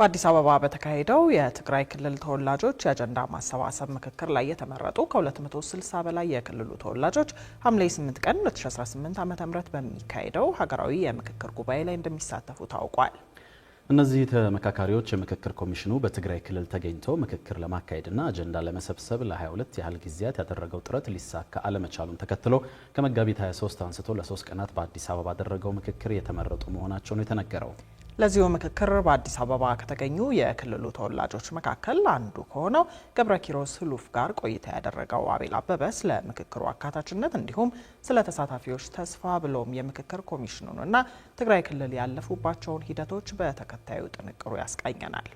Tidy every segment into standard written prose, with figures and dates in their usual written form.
በአዲስ አበባ በተካሄደው የትግራይ ክልል ተወላጆች የአጀንዳ ማሰባሰብ ምክክር ላይ የተመረጡ ከ260 በላይ የክልሉ ተወላጆች ሐምሌ 8 ቀን 2018 ዓ.ም በሚካሄደው ሀገራዊ የምክክር ጉባኤ ላይ እንደሚሳተፉ ታውቋል። እነዚህ ተመካካሪዎች የምክክር ኮሚሽኑ በትግራይ ክልል ተገኝተው ምክክር ለማካሄድና አጀንዳ ለመሰብሰብ ለ22 ያህል ጊዜያት ያደረገው ጥረት ሊሳካ አለመቻሉን ተከትሎ ከመጋቢት 23 አንስቶ ለ3 ቀናት በአዲስ አበባ ባደረገው ምክክር የተመረጡ መሆናቸው ነው የተነገረው። ለዚሁ ምክክር በአዲስ አበባ ከተገኙ የክልሉ ተወላጆች መካከል አንዱ ከሆነው ገብረኪሮስ ህሉፍ ጋር ቆይታ ያደረገው አቤል አበበ ስለ ምክክሩ አካታችነት እንዲሁም ስለ ተሳታፊዎች ተስፋ ብሎም የምክክር ኮሚሽኑንና ትግራይ ክልል ያለፉባቸውን ሂደቶች በተከታዩ ጥንቅሩ ያስቃኘናል።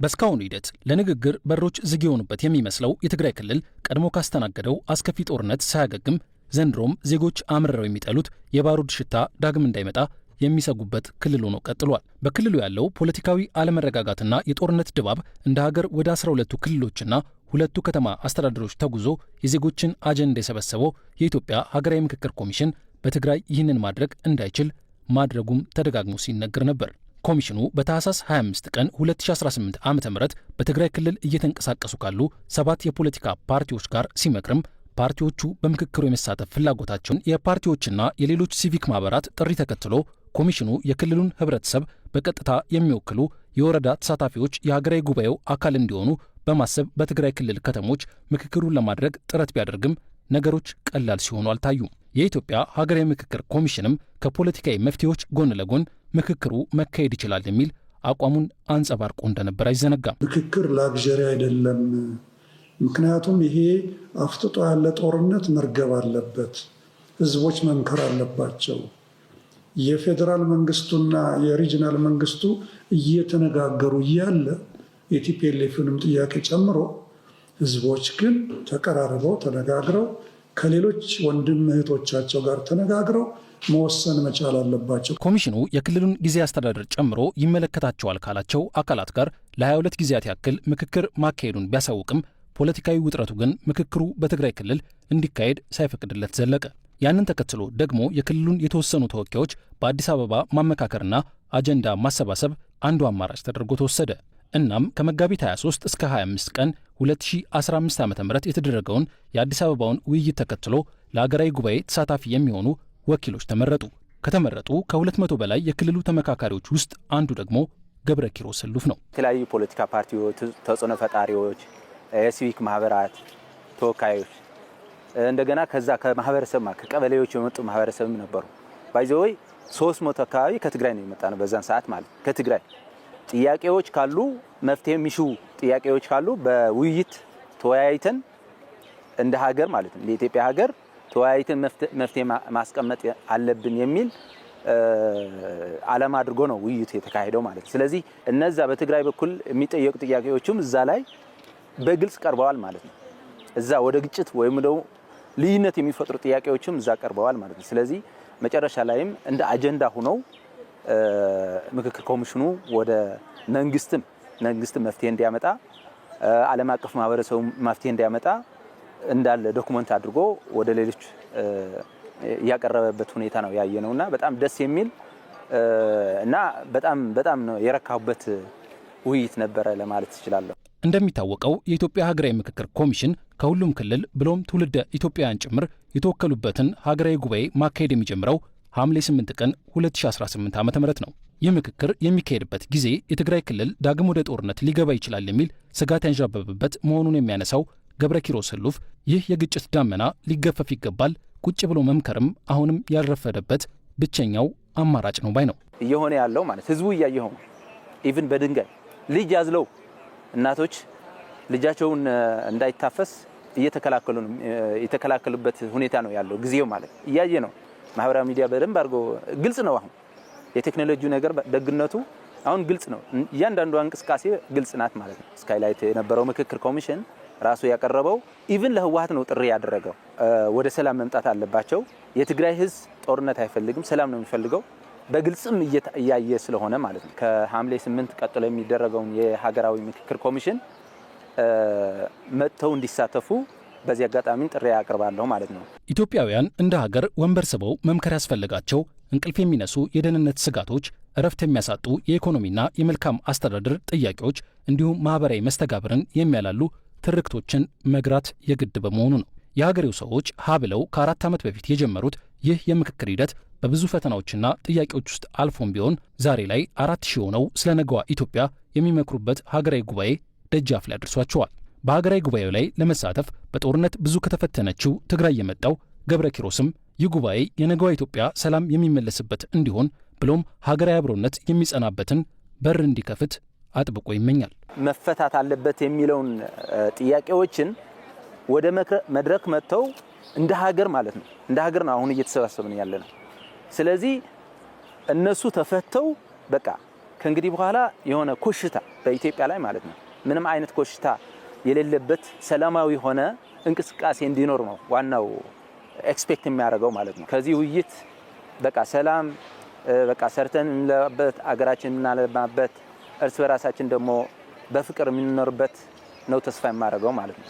በስካሁኑ ሂደት ለንግግር በሮች ዝግ የሆኑበት የሚመስለው የትግራይ ክልል ቀድሞ ካስተናገደው አስከፊ ጦርነት ሳያገግም ዘንድሮም ዜጎች አምርረው የሚጠሉት የባሩድ ሽታ ዳግም እንዳይመጣ የሚሰጉበት ክልል ሆኖ ቀጥሏል። በክልሉ ያለው ፖለቲካዊ አለመረጋጋትና የጦርነት ድባብ እንደ ሀገር ወደ 12ቱ ክልሎችና ሁለቱ ከተማ አስተዳደሮች ተጉዞ የዜጎችን አጀንዳ የሰበሰበው የኢትዮጵያ ሀገራዊ ምክክር ኮሚሽን በትግራይ ይህንን ማድረግ እንዳይችል ማድረጉም ተደጋግሞ ሲነገር ነበር። ኮሚሽኑ በታህሳስ 25 ቀን 2018 ዓ.ም በትግራይ ክልል እየተንቀሳቀሱ ካሉ 7 የፖለቲካ ፓርቲዎች ጋር ሲመክርም ፓርቲዎቹ በምክክሩ የመሳተፍ ፍላጎታቸውን የፓርቲዎችና የሌሎች ሲቪክ ማህበራት ጥሪ ተከትሎ ኮሚሽኑ የክልሉን ህብረተሰብ በቀጥታ የሚወክሉ የወረዳ ተሳታፊዎች የሀገራዊ ጉባኤው አካል እንዲሆኑ በማሰብ በትግራይ ክልል ከተሞች ምክክሩን ለማድረግ ጥረት ቢያደርግም ነገሮች ቀላል ሲሆኑ አልታዩም። የኢትዮጵያ ሀገራዊ ምክክር ኮሚሽንም ከፖለቲካዊ መፍትሄዎች ጎን ለጎን ምክክሩ መካሄድ ይችላል የሚል አቋሙን አንጸባርቆ እንደነበር አይዘነጋም። ምክክር ላግዠሪ አይደለም። ምክንያቱም ይሄ አፍጥጦ ያለ ጦርነት መርገብ አለበት። ህዝቦች መምከር አለባቸው። የፌዴራል መንግስቱና የሪጂናል መንግስቱ እየተነጋገሩ እያለ የቲፒኤልኤፍንም ጥያቄ ጨምሮ ህዝቦች ግን ተቀራርበው ተነጋግረው ከሌሎች ወንድም እህቶቻቸው ጋር ተነጋግረው መወሰን መቻል አለባቸው። ኮሚሽኑ የክልሉን ጊዜ አስተዳደር ጨምሮ ይመለከታቸዋል ካላቸው አካላት ጋር ለ22 ጊዜያት ያክል ምክክር ማካሄዱን ቢያሳውቅም ፖለቲካዊ ውጥረቱ ግን ምክክሩ በትግራይ ክልል እንዲካሄድ ሳይፈቅድለት ዘለቀ። ያንን ተከትሎ ደግሞ የክልሉን የተወሰኑ ተወካዮች በአዲስ አበባ ማመካከርና አጀንዳ ማሰባሰብ አንዱ አማራጭ ተደርጎ ተወሰደ። እናም ከመጋቢት 23 እስከ 25 ቀን 2015 ዓ.ም የተደረገውን የአዲስ አበባውን ውይይት ተከትሎ ለሀገራዊ ጉባኤ ተሳታፊ የሚሆኑ ወኪሎች ተመረጡ። ከተመረጡ ከ200 በላይ የክልሉ ተመካካሪዎች ውስጥ አንዱ ደግሞ ገብረኪሮስ ህሉፍ ነው። የተለያዩ ፖለቲካ ፓርቲዎች፣ ተጽዕኖ ፈጣሪዎች፣ የሲቪክ ማህበራት ተወካዮች እንደገና ከዛ ከማህበረሰብ ከቀበሌዎች የመጡ ማህበረሰብም ነበሩ። ባይዘይ 300 አካባቢ ከትግራይ ነው የመጣ ነው በዛን ሰዓት ማለት ከትግራይ ጥያቄዎች ካሉ መፍትሄ የሚሹ ጥያቄዎች ካሉ በውይይት ተወያይተን እንደ ሀገር ማለት ነው ለኢትዮጵያ ሀገር ተወያይተን መፍትሄ ማስቀመጥ አለብን የሚል ዓላማ አድርጎ ነው ውይይት የተካሄደው ማለት ነው። ስለዚህ እነዛ በትግራይ በኩል የሚጠየቁ ጥያቄዎችም እዛ ላይ በግልጽ ቀርበዋል ማለት ነው። እዛ ወደ ግጭት ወይም ደግሞ ልዩነት የሚፈጥሩ ጥያቄዎችም እዛ ቀርበዋል ማለት ነው። ስለዚህ መጨረሻ ላይም እንደ አጀንዳ ሆነው ምክክር ኮሚሽኑ ወደ መንግስት መፍትሄ እንዲያመጣ ዓለም አቀፍ ማህበረሰቡ መፍትሄ እንዲያመጣ እንዳለ ዶክመንት አድርጎ ወደ ሌሎች ያቀረበበት ሁኔታ ነው ያየነውና በጣም ደስ የሚል እና በጣም ነው የረካሁበት ውይይት ነበረ ለማለት እችላለሁ። እንደሚታወቀው የኢትዮጵያ ሀገራዊ ምክክር ኮሚሽን ከሁሉም ክልል ብሎም ትውልደ ኢትዮጵያውያን ጭምር የተወከሉበትን ሀገራዊ ጉባኤ ማካሄድ የሚጀምረው ሐምሌ 8 ቀን 2018 ዓ.ም ነው። ይህ ምክክር የሚካሄድበት ጊዜ የትግራይ ክልል ዳግም ወደ ጦርነት ሊገባ ይችላል የሚል ስጋት ያንዣበበበት መሆኑን የሚያነሳው ገብረኪሮስ ህሉፍ ይህ የግጭት ዳመና ሊገፈፍ ይገባል፣ ቁጭ ብሎ መምከርም አሁንም ያልረፈደበት ብቸኛው አማራጭ ነው ባይ ነው። እየሆነ ያለው ማለት ህዝቡ እያየው ኢቭን በድንጋይ ልጅ ያዝለው እናቶች ልጃቸውን እንዳይታፈስ የተከላከሉበት ሁኔታ ነው ያለው ጊዜው ማለት እያየ ነው። ማህበራዊ ሚዲያ በደንብ አድርጎ ግልጽ ነው። አሁን የቴክኖሎጂ ነገር ደግነቱ አሁን ግልጽ ነው። እያንዳንዱ እንቅስቃሴ ግልጽ ናት ማለት ነው። ስካይላይት የነበረው ምክክር ኮሚሽን ራሱ ያቀረበው ኢቭን ለህወሓት ነው ጥሪ ያደረገው። ወደ ሰላም መምጣት አለባቸው። የትግራይ ህዝብ ጦርነት አይፈልግም፣ ሰላም ነው የሚፈልገው። በግልጽም እያየ ስለሆነ ማለት ነው። ከሐምሌ 8 ቀጥሎ የሚደረገውን የሀገራዊ ምክክር ኮሚሽን መጥተው እንዲሳተፉ በዚህ አጋጣሚ ጥሪ ያቀርባለሁ ማለት ነው። ኢትዮጵያውያን እንደ ሀገር ወንበር ስበው መምከር ያስፈልጋቸው እንቅልፍ የሚነሱ የደህንነት ስጋቶች፣ እረፍት የሚያሳጡ የኢኮኖሚና የመልካም አስተዳደር ጥያቄዎች እንዲሁም ማህበራዊ መስተጋብርን የሚያላሉ ትርክቶችን መግራት የግድ በመሆኑ ነው። የሀገሬው ሰዎች ሀብለው ከ4 ዓመት በፊት የጀመሩት ይህ የምክክር ሂደት በብዙ ፈተናዎችና ጥያቄዎች ውስጥ አልፎም ቢሆን ዛሬ ላይ 4000 ሆነው ስለ ነገዋ ኢትዮጵያ የሚመክሩበት ሀገራዊ ጉባኤ ደጃፍ ላይ አድርሷቸዋል። በሀገራዊ ጉባኤው ላይ ለመሳተፍ በጦርነት ብዙ ከተፈተነችው ትግራይ የመጣው ገብረ ኪሮስም ይህ ጉባኤ የነገዋ ኢትዮጵያ ሰላም የሚመለስበት እንዲሆን ብሎም ሀገራዊ አብሮነት የሚጸናበትን በር እንዲከፍት አጥብቆ ይመኛል። መፈታት አለበት የሚለውን ጥያቄዎችን ወደ መድረክ መጥተው እንደ ሀገር ማለት ነው እንደ ሀገር ነው አሁን እየተሰባሰብን ያለነው። ስለዚህ እነሱ ተፈተው በቃ ከእንግዲህ በኋላ የሆነ ኮሽታ በኢትዮጵያ ላይ ማለት ነው ምንም አይነት ኮሽታ የሌለበት ሰላማዊ ሆነ እንቅስቃሴ እንዲኖር ነው ዋናው ኤክስፔክት የሚያደርገው ማለት ነው። ከዚህ ውይይት በቃ ሰላም በቃ ሰርተን እንለማበት አገራችን እናለማበት እርስ በራሳችን ደግሞ በፍቅር የምንኖርበት ነው ተስፋ የማደርገው ማለት ነው።